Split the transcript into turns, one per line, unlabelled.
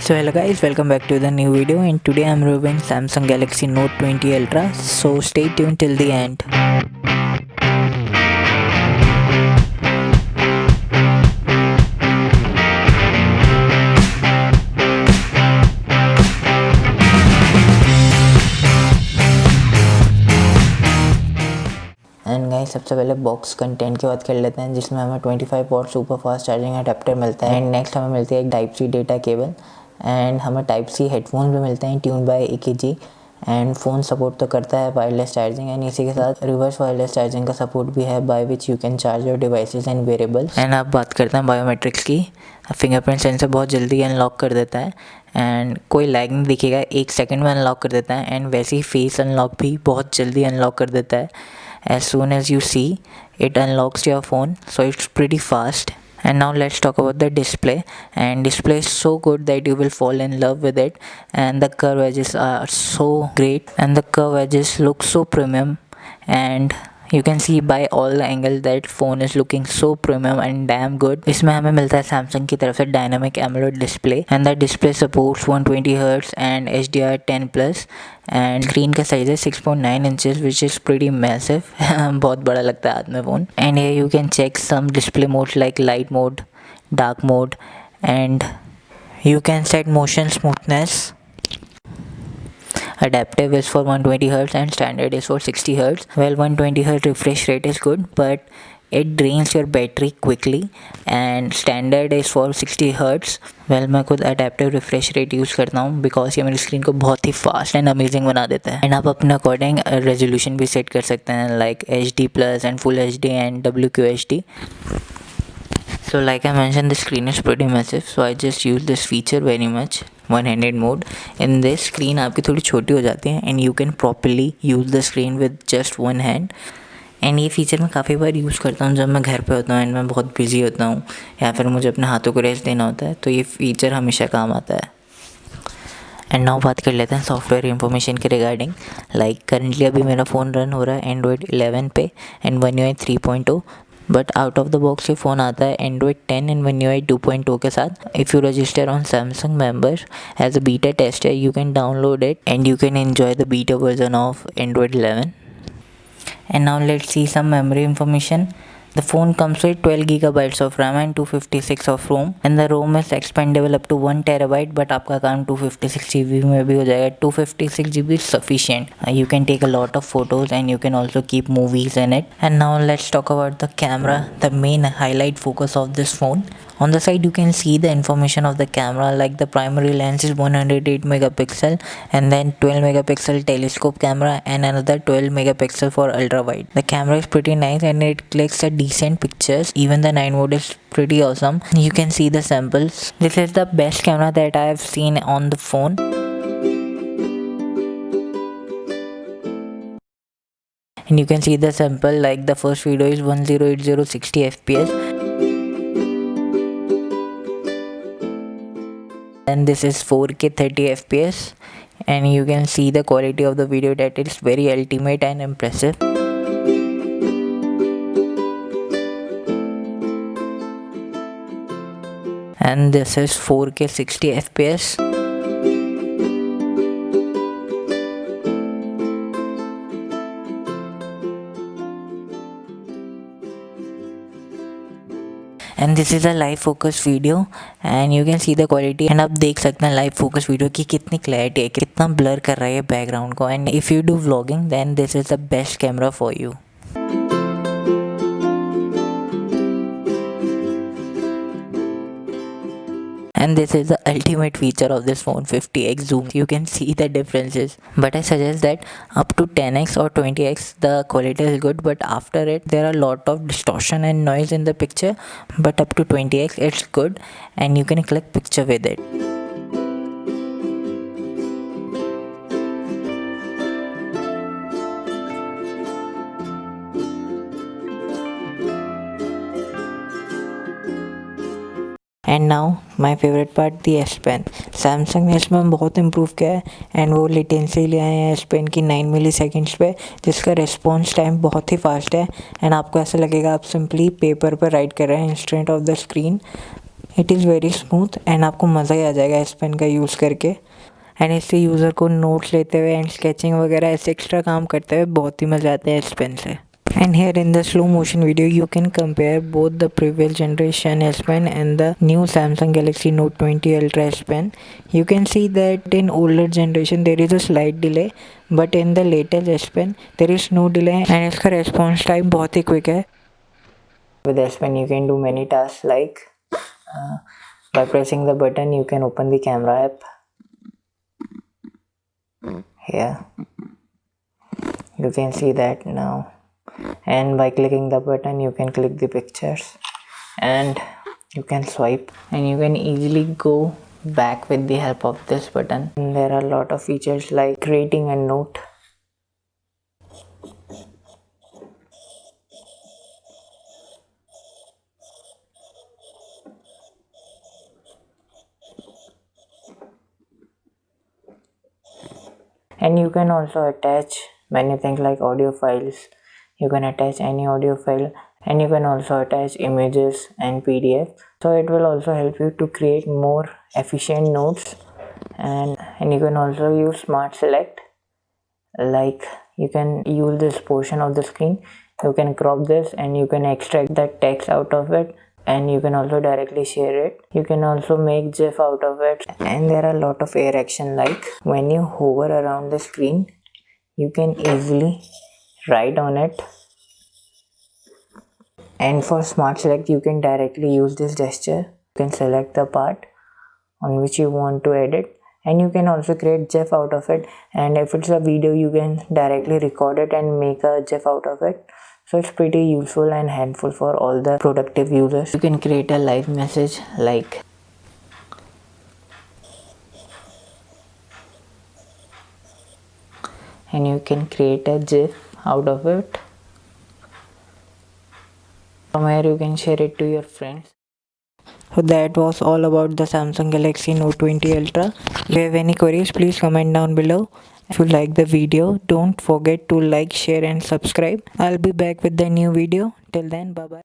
So hello guys, welcome back to the new video, and today I'm reviewing Samsung Galaxy Note 20 Ultra, so stay tuned till the end. And guys सबसे पहले box content की बात कर लेते हैं, जिसमें हमें 25 watt super fast charging adapter मिलता है। एंड नेक्स्ट हमें मिलती है एक type C data cable, and हमें टाइप सी हेडफोन भी मिलते हैं tuned by AKG। And phone support तो करता है वायरलेस चार्जिंग, एंड इसी के साथ रिवर्स वायरलेस चार्जिंग का सपोर्ट भी है, by which you can charge your devices and wearables. And अब बात करते हैं बायोमेट्रिक्स की। फिंगरप्रिंट सेंसर बहुत जल्दी अनलॉक कर देता है, एंड कोई लैग नहीं दिखेगा, 1 सेकंड में अनलॉक कर देता है। एंड वैसे ही फेस अनलॉक भी बहुत जल्दी अनलॉक कर देता है। As soon as you see, it unlocks your phone, so it's pretty fast. And now let's talk about the display. And display is so good that you will fall in love with it, and the curve edges are so great, and the curve edges look so premium, and you can see by all the angle that phone is looking so premium and damn good. इसमें हमें मिलता है Samsung की तरफ से dynamic AMOLED display, and the display supports 120 hertz and HDR10+, and screen का size है 6.9 inches which is pretty massive. बहुत बड़ा लगता है हाथ में phone. And here you can check some display modes like light mode, dark mode, and you can set motion smoothness. Adaptive is for 120 Hz and standard is for 60 Hz. Well, 120 Hz refresh rate is good, but it drains your battery quickly, and standard is for 60 Hz. Well, मैं खुद adaptive refresh rate use करता हूँ because ये मेरी screen को बहुत ही fast and amazing बना देता है। एंड आप अपने अकॉर्डिंग रेजोल्यूशन भी सेट कर सकते हैं, like HD+ and Full HD and WQHD. So like I mentioned, the screen is pretty massive, so I just use this feature very much, one-handed mode. In this screen आपकी थोड़ी छोटी हो जाती है, and you can properly use the screen with just one hand. And ये feature मैं काफ़ी बार use करता हूँ जब मैं घर पे होता हूँ एंड मैं बहुत बिजी होता हूँ, या फिर मुझे अपने हाथों को रेस्ट देना होता है, तो ये फीचर हमेशा काम आता है। एंड नाउ बात कर लेते हैं सॉफ्टवेयर इन्फॉर्मेशन के रिगार्डिंग। लाइक करंटली अभी मेरा फ़ोन रन हो रहा है Android 11 पे and One UI 3.0, but out of the box ये फ़ोन आता है Android 10 एंड One UI 2.0 के साथ। If you register on Samsung member as a beta tester, you can download it and you can enjoy the beta version of Android 11. And now let's see some memory information. The phone comes with 12 GB of RAM and 256 of ROM, and the ROM is expandable up to 1 TB, but आपका काम 256 GB में भी हो जाएगा। 256 GB is sufficient. You can take a lot of photos and you can also keep movies in it. And now let's talk about the camera, the main highlight focus of this phone. On the side you can see the information of the camera, like the primary lens is 108 megapixel, and then 12 megapixel telescope camera and another 12 megapixel for ultra wide. The camera is pretty nice and it clicks a decent pictures. Even the night mode is pretty awesome. You can see the samples. This is the best camera that I have seen on the phone. And you can see the sample, like the first video is 1080 60 fps, and this is 4K 30 fps, and you can see the quality of the video that is very ultimate and impressive. And this is 4K 60 fps. And this is a live focus video, and you can see the quality. And आप देख सकते हैं live focus video की कितनी clarity है, कितना blur कर रहा है बैकग्राउंड को। And if you do vlogging then this is the best camera for you. And this is the ultimate feature of this phone, 50x zoom. You can see the differences, but I suggest that up to 10x or 20x the quality is good, but after it there are a lot of distortion and noise in the picture. But up to 20x it's good, and you can click picture with it. And now my favourite part, the S Pen. Samsung ने इसमें बहुत improve किया है, and वो latency ले आए हैं S Pen की 9 मिली सेकेंड्स पे, जिसका रिस्पॉन्स टाइम बहुत ही फास्ट है। एंड आपको ऐसा लगेगा आप सिंपली पेपर पर राइट कर रहे हैं instant of the screen. It is very smooth and आपको मज़ा ही आ जाएगा इस पेन का यूज़ करके। एंड इससे यूज़र को नोट्स लेते हुए एंड स्केचिंग वगैरह ऐसे एक्स्ट्रा काम करते हुए बहुत ही मज़ा आता है इस पेन से। And here in the slow motion video you can compare both the previous generation S Pen and the new Samsung Galaxy Note 20 Ultra S Pen. You can see that in older generation there is a slight delay, but in the latest S Pen there is no delay and इसका response time बहुत ही quick है। With S Pen you can do many tasks like by pressing the button you can open the camera app. Here you can see that now. And by clicking the button you can click the pictures and you can swipe and you can easily go back with the help of this button. And there are a lot of features like creating a note, and you can also attach many things like audio files. You can attach any audio file and you can also attach images and PDF. So it will also help you to create more efficient notes, and you can also use smart select. Like you can use this portion of the screen, you can crop this and you can extract the text out of it, and you can also directly share it. You can also make GIF out of it, and there are a lot of air action, like when you hover around the screen you can easily write on it. And for smart select you can directly use this gesture. You can select the part on which you want to edit, and you can also create GIF out of it, and if it's a video you can directly record it and make a GIF out of it. So it's pretty useful and helpful for all the productive users. You can create a live message like and you can create a GIF out of it. From here you can share it to your friends. So that was all about the Samsung Galaxy Note 20 Ultra. If you have any queries, please comment down below. If you like the video, don't forget to like, share and subscribe. I'll be back with the new video. Till then, bye bye.